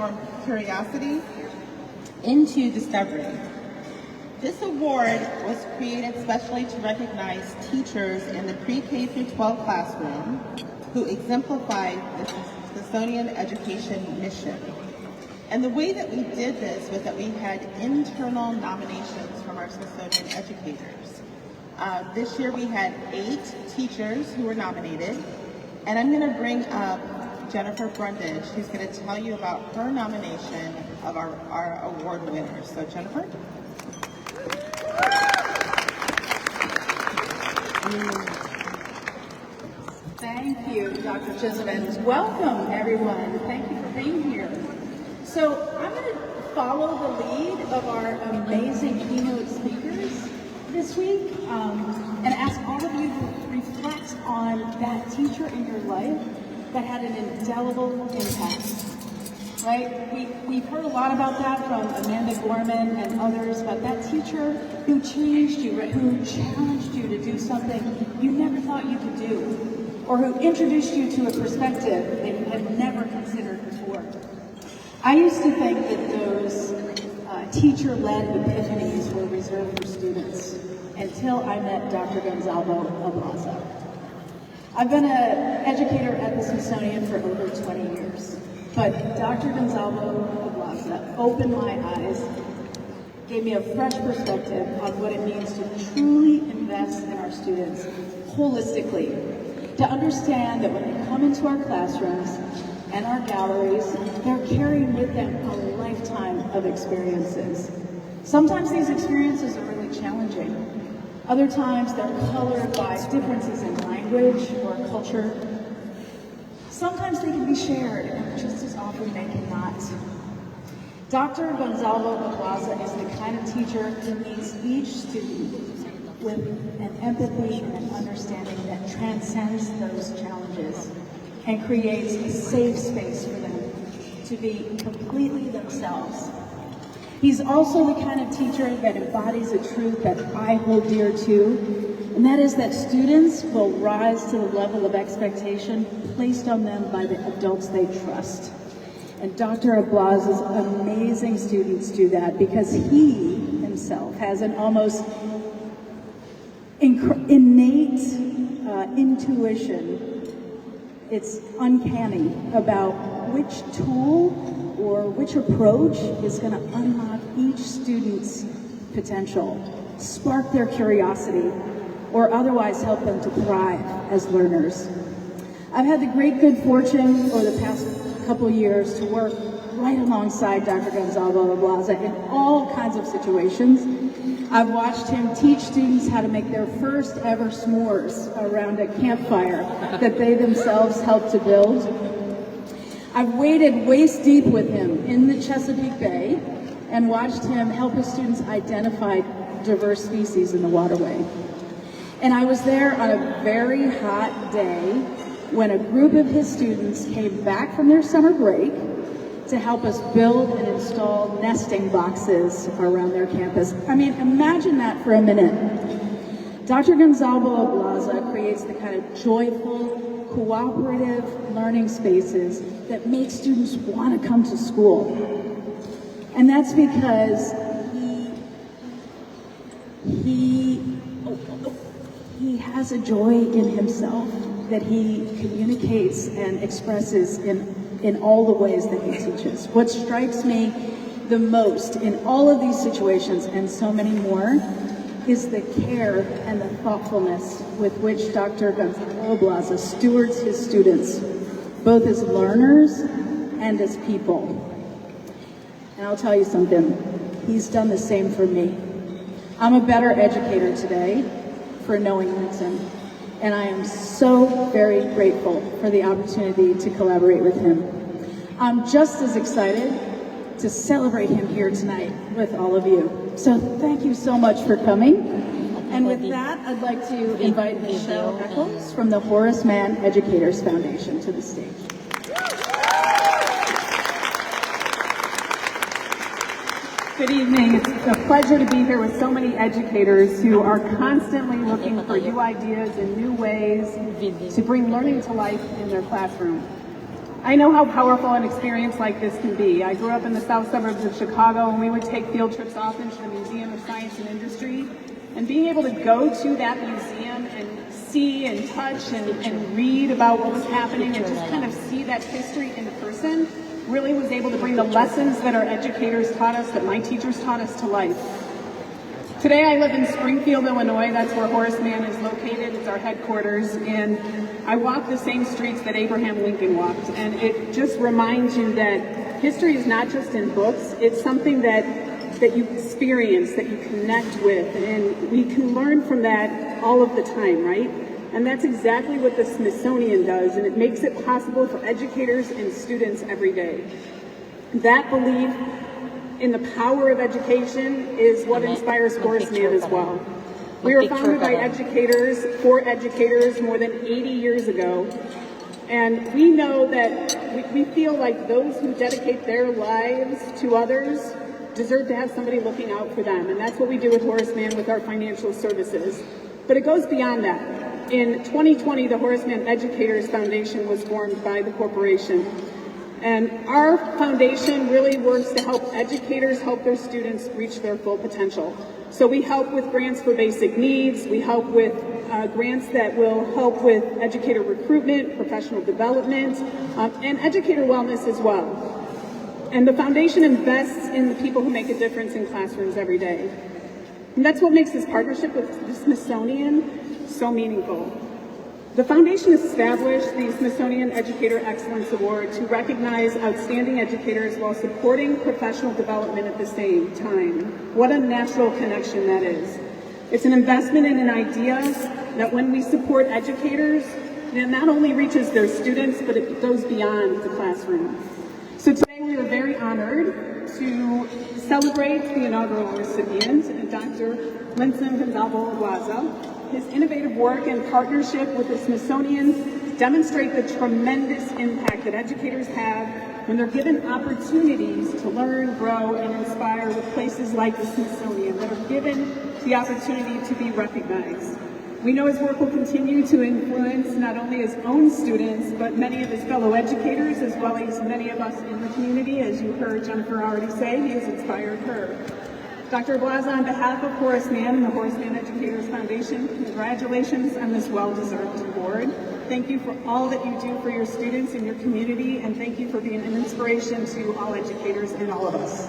transform curiosity into discovery. This award was created specially to recognize teachers in the pre-K through 12 classroom who exemplified the Smithsonian education mission. And the way that we did this was that we had internal nominations from our Smithsonian educators. This year we had 8 teachers who were nominated, and I'm going to bring up Jennifer Brundage, who's going to tell you about her nomination of our award winners. So Jennifer? Thank you, Dr. Chisholm. Welcome, everyone. Thank you for being here. So I'm going to follow the lead of our amazing keynote speakers this week and ask all of you to reflect on that teacher in your life that had an indelible impact. Right? We've heard a lot about that from Amanda Gorman and others, but that teacher who changed you, who challenged you to do something you never thought you could do, or who introduced you to a perspective that you had never considered before. I used to think that those teacher-led epiphanies were reserved for students until I met Dr. Gonzalo Ablaza. I've been an educator at the Smithsonian for over 20 years. But Dr. Gonzalo Ablaza opened my eyes, gave me a fresh perspective on what it means to truly invest in our students holistically, to understand that when they come into our classrooms and our galleries, they're carrying with them a lifetime of experiences. Sometimes these experiences are really challenging. Other times they're colored by differences in language or culture. Sometimes they can be shared, and just as often they cannot. Dr. Gonzalo Ablaza is the kind of teacher who meets each student with an empathy and an understanding that transcends those challenges and creates a safe space for them to be completely themselves. He's also the kind of teacher that embodies a truth that I hold dear too, and that is that students will rise to the level of expectation placed on them by the adults they trust. And Dr. Ablaza's amazing students do that because he himself has an almost innate intuition. It's uncanny about which tool or which approach is going to unlock each student's potential, spark their curiosity, or otherwise help them to thrive as learners. I've had the great good fortune over the past couple of years to work right alongside Dr. Gonzalo Ablaza in all kinds of situations. I've watched him teach students how to make their first ever s'mores around a campfire that they themselves helped to build. I've waded waist deep with him in the Chesapeake Bay and watched him help his students identify diverse species in the waterway. And I was there on a very hot day when a group of his students came back from their summer break to help us build and install nesting boxes around their campus. I mean, imagine that for a minute. Dr. Gonzalo Ablaza creates the kind of joyful, cooperative learning spaces that make students want to come to school. And that's because he has a joy in himself that he communicates and expresses in all the ways that he teaches. What strikes me the most in all of these situations and so many more is the care and the thoughtfulness with which Dr. Gonzalo Ablaza stewards his students, both as learners and as people. And I'll tell you something, he's done the same for me. I'm a better educator today for knowing Lynson, and I am so very grateful for the opportunity to collaborate with him. I'm just as excited to celebrate him here tonight with all of you. So thank you so much for coming. And with that, I'd like to invite Michelle Eccles from the Horace Mann Educators Foundation to the stage. Good evening. It's a pleasure to be here with so many educators who are constantly looking for new ideas and new ways to bring learning to life in their classroom. I know how powerful an experience like this can be. I grew up in the south suburbs of Chicago, and we would take field trips often to the Museum of Science and Industry. And being able to go to that museum and see and touch and read about what was happening and just kind of see that history in person really was able to bring the lessons that our educators taught us, that my teachers taught us, to life. Today I live in Springfield, Illinois. That's where Horace Mann is located. It's our headquarters. And I walk the same streets that Abraham Lincoln walked. And it just reminds you that history is not just in books. It's something that you experience, that you connect with. And we can learn from that all of the time, right? And that's exactly what the Smithsonian does. And it makes it possible for educators and students every day. That belief in the power of education is what inspires Horace Mann as well. We were founded by educators, for educators, more than 80 years ago. And we know that we feel like those who dedicate their lives to others deserve to have somebody looking out for them. And that's what we do with Horace Mann with our financial services. But it goes beyond that. In 2020, the Horace Mann Educators Foundation was formed by the corporation. And our foundation really works to help educators help their students reach their full potential. So we help with grants for basic needs, we help with grants that will help with educator recruitment, professional development, and educator wellness as well. And the foundation invests in the people who make a difference in classrooms every day. And that's what makes this partnership with the Smithsonian so meaningful. The foundation established the Smithsonian Educator Excellence Award to recognize outstanding educators while supporting professional development at the same time. What a natural connection that is. It's an investment in an idea that when we support educators, it not only reaches their students, but it goes beyond the classroom. So today we are very honored to celebrate the inaugural recipient, Dr. Lynson Ablaza. His innovative work and partnership with the Smithsonian demonstrate the tremendous impact that educators have when they're given opportunities to learn, grow, and inspire with places like the Smithsonian that are given the opportunity to be recognized. We know his work will continue to influence not only his own students, but many of his fellow educators, as well as many of us in the community. As you heard Jennifer already say, he has inspired her. Dr. Ablaza, on behalf of Horace Mann and the Horace Mann Educators Foundation, congratulations on this well-deserved award. Thank you for all that you do for your students and your community, and thank you for being an inspiration to all educators and all of us.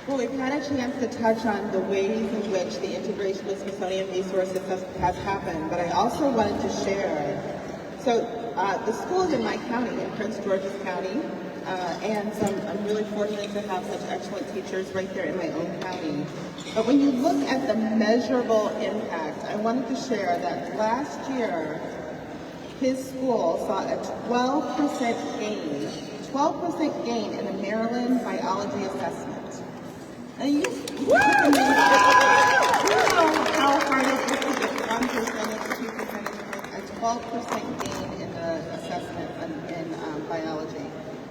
Well, we've had a chance to touch on the ways in which the integration of Smithsonian resources has happened, but I also wanted to share. So the school is in my county, in Prince George's County, and I'm really fortunate to have such excellent teachers right there in my own county. But when you look at the measurable impact, I wanted to share that last year, his school saw a 12% gain in the Maryland biology assessment. And you know how hard it is to get 1%, 2%, a 12% gain in the assessment in biology.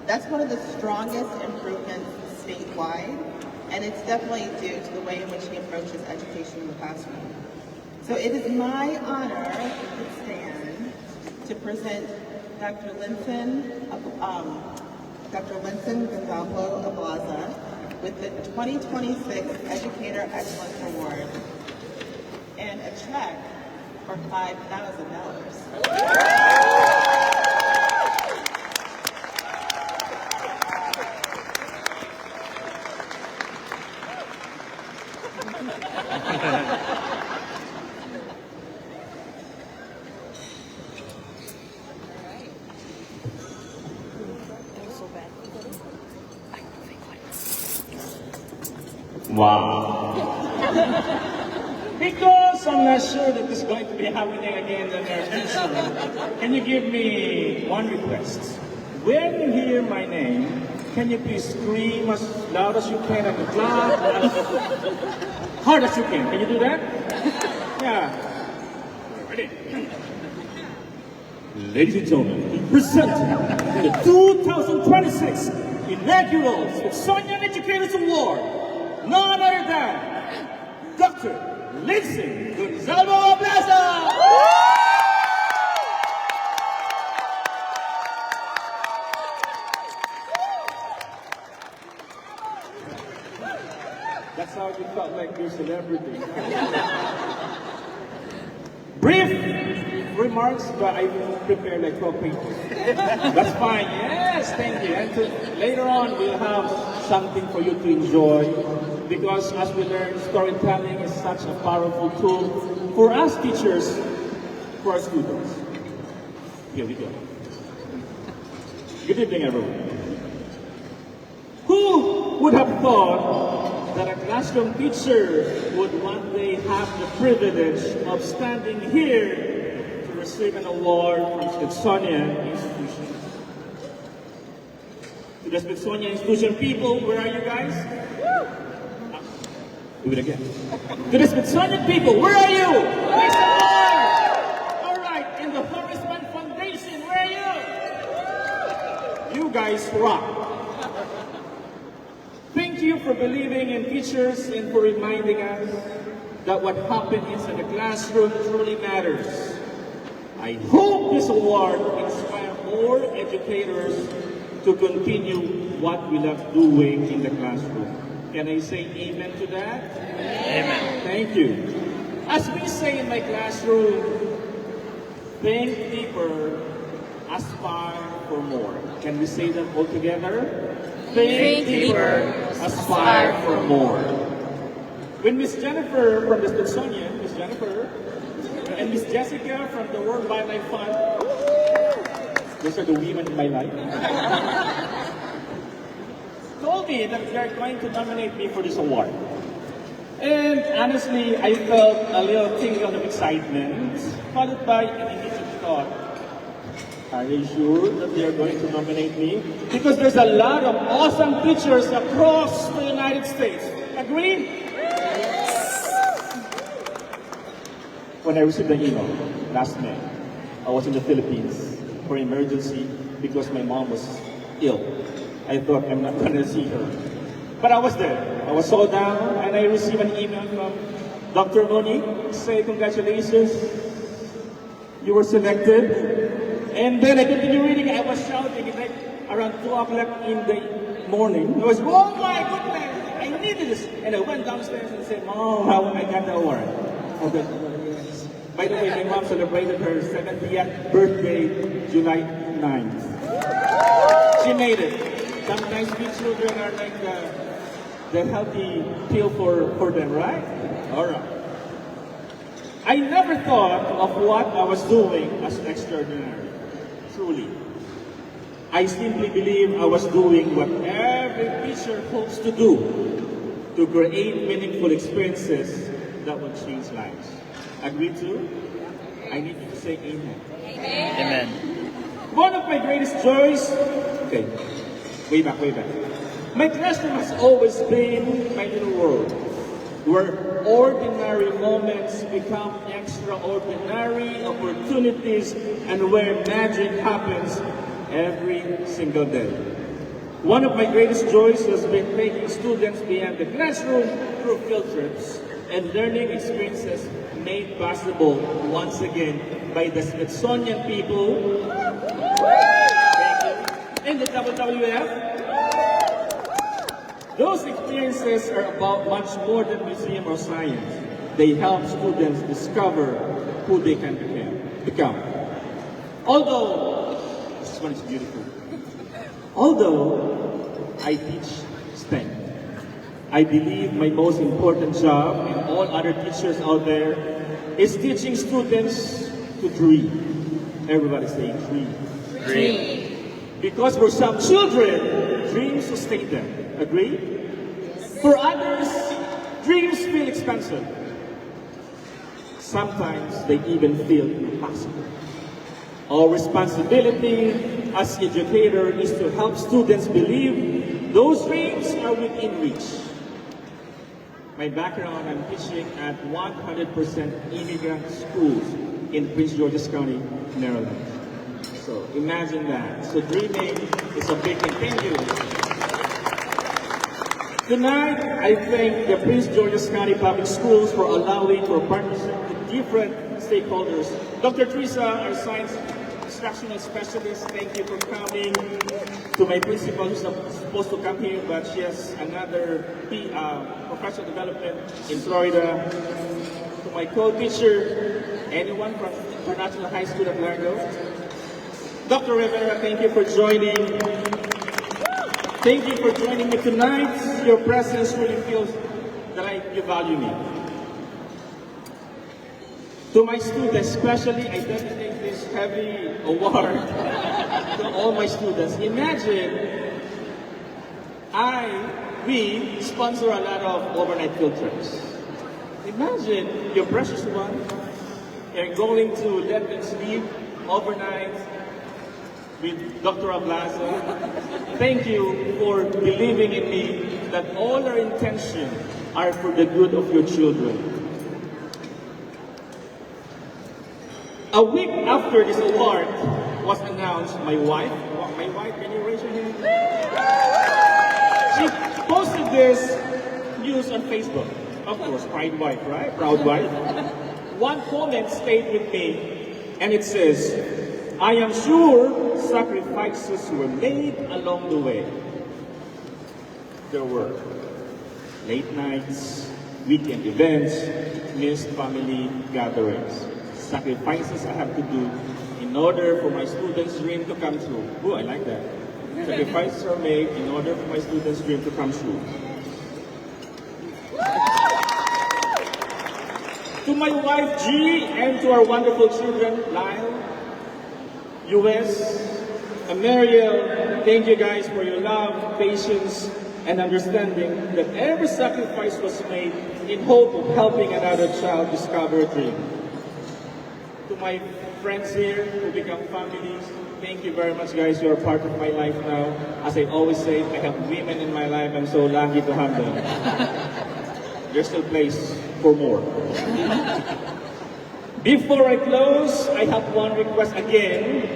That's one of the strongest improvements statewide, and it's definitely due to the way in which he approaches education in the classroom. So it is my honor to stand to present Dr. Lynson Ablaza with the 2026 Educator Excellence Award and a check for $5,000. Wow. Because I'm not sure that this is going to be happening again in the near future, can you give me one request? When you hear my name, can you please scream as loud as you can and clap as hard as you can? Can you do that? Yeah. Ready? Ladies and gentlemen, presenting the 2026 inaugural Smithsonian Educators Award, none other than Dr. Lynson Ablaza. That's how you felt like you're a celebrity. Brief remarks, but I will prepare like 12 pages. That's fine. Yes, thank you. And later on, we'll have something for you to enjoy. Because as we learn, storytelling is such a powerful tool for us teachers, for our students. Here we go. Good evening, everyone. Who would have thought that a classroom teacher would one day have the privilege of standing here to receive an award from Smithsonian institution? To the Smithsonian institution people, where are you guys? Do it again. To the Smithsonian people, where are you? Please award! All right, and the Horace Mann Foundation, where are you? You guys rock. Thank you for believing in teachers and for reminding us that what happens in the classroom truly matters. I hope this award inspires more educators to continue what we love doing in the classroom. Can I say amen to that? Amen. Thank you. As we say in my classroom, think deeper, aspire for more. Can we say that all together? Think deeper, aspire for more. When Miss Jennifer from the Smithsonian, Miss Jennifer, and Miss Jessica from the World Wildlife Fund, those are the women in my life, told me that they are going to nominate me for this award. And honestly, I felt a little tingle of excitement, followed by an immediate thought, are you sure that they are going to nominate me? Because there's a lot of awesome teachers across the United States. Agreed? When I received the email last May, I was in the Philippines for emergency because my mom was ill. I thought I'm not going to see her. But I was there. I was so down, and I received an email from Dr. Moni saying, congratulations, you were selected. And then I continued reading. I was shouting. It's like around 2 o'clock in the morning. I was, oh my goodness, I needed this. And I went downstairs and said, Mom, how I got the award. Okay. Yes. By the way, my mom celebrated her 70th birthday, July 9th. She made it. Sometimes we children are like the healthy pill for them, right? All right. I never thought of what I was doing as extraordinary. Truly. I simply believe I was doing what every teacher hopes to do, to create meaningful experiences that will change lives. Agree too? I need you to say amen. Amen. One of my greatest joys, okay, way back. My classroom has always been my little world, where ordinary moments become extraordinary opportunities and where magic happens every single day. One of my greatest joys has been taking students beyond the classroom through field trips and learning experiences made possible once again by the Smithsonian people and the WWF. Those experiences are about much more than museum or science. They help students discover who they can become. Although, this one is beautiful. Although I teach STEM, I believe my most important job and all other teachers out there is teaching students to dream. Everybody say dream. Dream. Because for some children, dreams sustain them. Agree? For others, dreams feel expensive. Sometimes they even feel impossible. Our responsibility as educator is to help students believe those dreams are within reach. My background, I'm teaching at 100% immigrant schools in Prince George's County, Maryland. So imagine that. So dreaming is a big thing. Thank you. Tonight, I thank the Prince George's County Public Schools for allowing for partnership with different stakeholders. Dr. Teresa, our science instructional specialist, thank you for coming. To my principal, who's not supposed to come here, but she has another professional development in Florida. To my co-teacher, anyone from International High School at Largo. Dr. Rivera, thank you for joining. Thank you for joining me tonight. Your presence really feels that you value me. To my students, especially, I dedicate this heavy award to all my students. Imagine, we sponsor a lot of overnight field trips. Imagine your precious one, you're going to let them sleep overnight with Dr. Ablaza. Thank you for believing in me that all our intentions are for the good of your children. A week after this award was announced, my wife, can you raise your hand? She posted this news on Facebook. Of course, proud wife, right? Proud wife. One comment stayed with me, and it says, I am sure sacrifices were made along the way. There were late nights, weekend events, missed family gatherings. Sacrifices I have to do in order for my students' dream to come true. Oh, I like that. Sacrifices are made in order for my students' dream to come true. To my wife G and to our wonderful children, Lyle, US, and Mariel, thank you guys for your love, patience, and understanding that every sacrifice was made in hope of helping another child discover a dream. To my friends here who become families, thank you very much guys, you are part of my life now. As I always say, I have women in my life, I'm so lucky to have them. There's still place for more. Before I close, I have one request again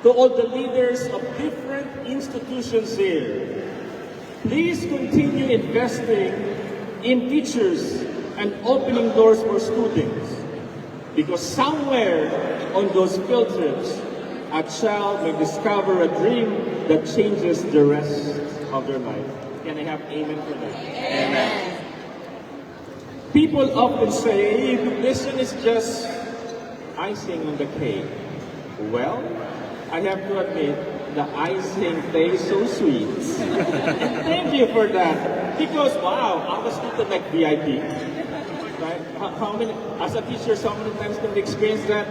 to all the leaders of different institutions here. Please continue investing in teachers and opening doors for students, because somewhere on those field trips, a child may discover a dream that changes the rest of their life. Can I have amen for that? Amen. People often say, Lynson is just icing on the cake. Well, I have to admit, the icing tastes so sweet. And thank you for that. Because, wow, I was treated like VIP. Right? How many, as a teacher, how many times can we experience that?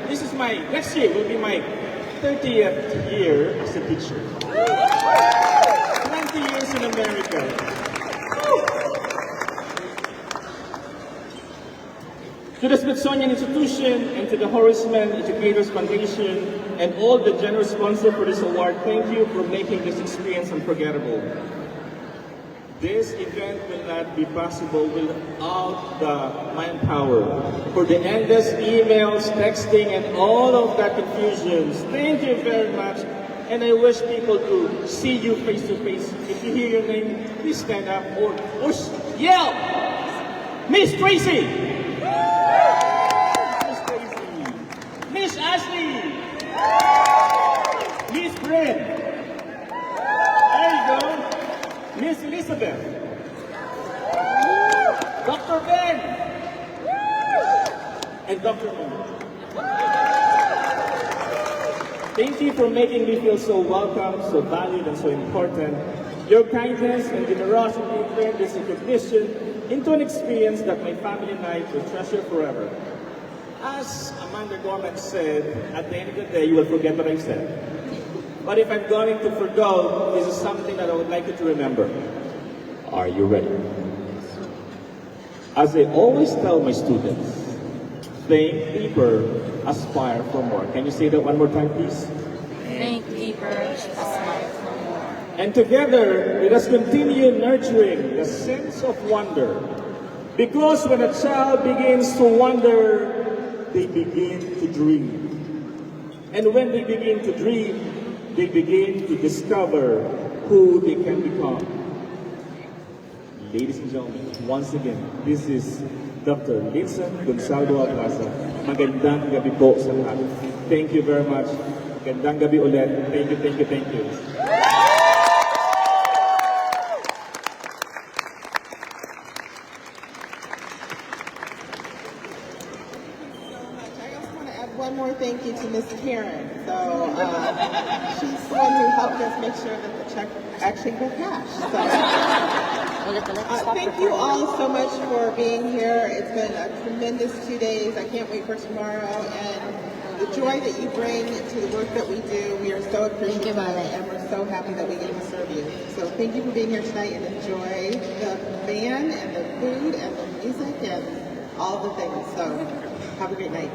This is next year will be my 30th year as a teacher. 20 years in America. To the Smithsonian Institution and to the Horaceman Educators Foundation and all the generous sponsors for this award, thank you for making this experience unforgettable. This event will not be possible without the manpower. For the endless emails, texting, and all of that confusions, thank you very much. And I wish people to see you face to face. If you hear your name, please stand up or yell, Miss Tracy! Miss Tracy! Miss Ashley! Miss Brent! There you go! Miss Elizabeth! Dr. Ben! And Dr. Moon. Thank you for making me feel so welcome, so valued, and so important. Your kindness and generosity turned this recognition into an experience that my family and I will treasure forever. As Amanda Gorman said, at the end of the day, you will forget what I've said. But if I'm going to forgo, this is something that I would like you to remember. Are you ready? As I always tell my students, think deeper, aspire for more. Can you say that one more time, please? Think deeper, aspire for more. And together, let us continue nurturing the sense of wonder. Because when a child begins to wonder, they begin to dream. And when they begin to dream, they begin to discover who they can become. Ladies and gentlemen, once again, this is Dr. Lynson Ablaza. Magandang gabi po sa lahat. Thank you very much. Magandang gabi ulit. Thank you, thank you, thank you. I also want to add one more thank you to Miss Karen. So she's the one who helped us make sure that the check actually got cashed. So thank you all so much for being here. It's been a tremendous 2 days. I can't wait for tomorrow. And the joy that you bring to the work that we do, we are so appreciative of it, and we're so happy that we get to serve you. So thank you for being here tonight, and enjoy the band and the food and the music and all the things. So have a great night.